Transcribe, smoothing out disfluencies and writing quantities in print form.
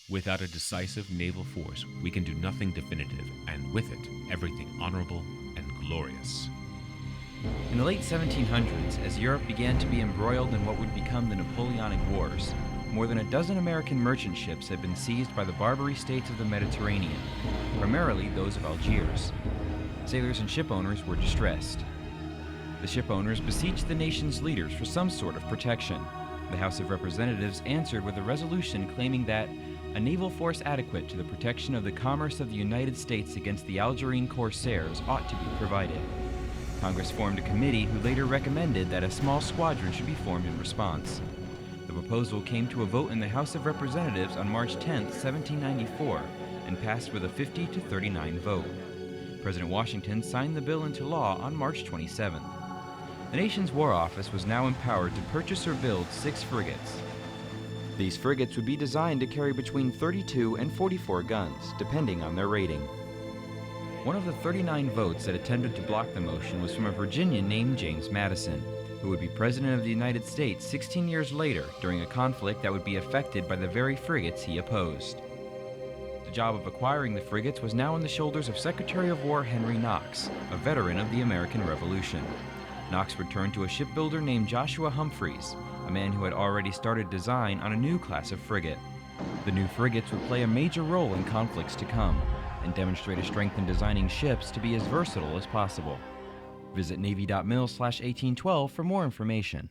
Without a decisive naval force, we can do nothing definitive, and with it, everything honorable and glorious. In the late 1700s, as Europe began to be embroiled in what would become the Napoleonic Wars, more than a dozen American merchant ships had been seized by the Barbary states of the Mediterranean, primarily those of Algiers. Sailors and shipowners were distressed. The shipowners beseeched the nation's leaders for some sort of protection. The House of Representatives answered with a resolution claiming that a naval force adequate to the protection of the commerce of the United States against the Algerine corsairs ought to be provided. Congress formed a committee who later recommended that a small squadron should be formed in response. The proposal came to a vote in the House of Representatives on March 10, 1794, and passed with a 50-39 vote. President Washington signed the bill into law on March 27. The nation's War Office was now empowered to purchase or build 6 frigates. These frigates would be designed to carry between 32 and 44 guns, depending on their rating. One of the 39 votes that attempted to block the motion was from a Virginian named James Madison, who would be President of the United States 16 years later during a conflict that would be affected by the very frigates he opposed. The job of acquiring the frigates was now on the shoulders of Secretary of War Henry Knox, a veteran of the American Revolution. Knox would turn to a shipbuilder named Joshua Humphreys, a man who had already started design on a new class of frigate. The new frigates would play a major role in conflicts to come, and demonstrate a strength in designing ships to be as versatile as possible. Visit Navy.mil/1812 for more information.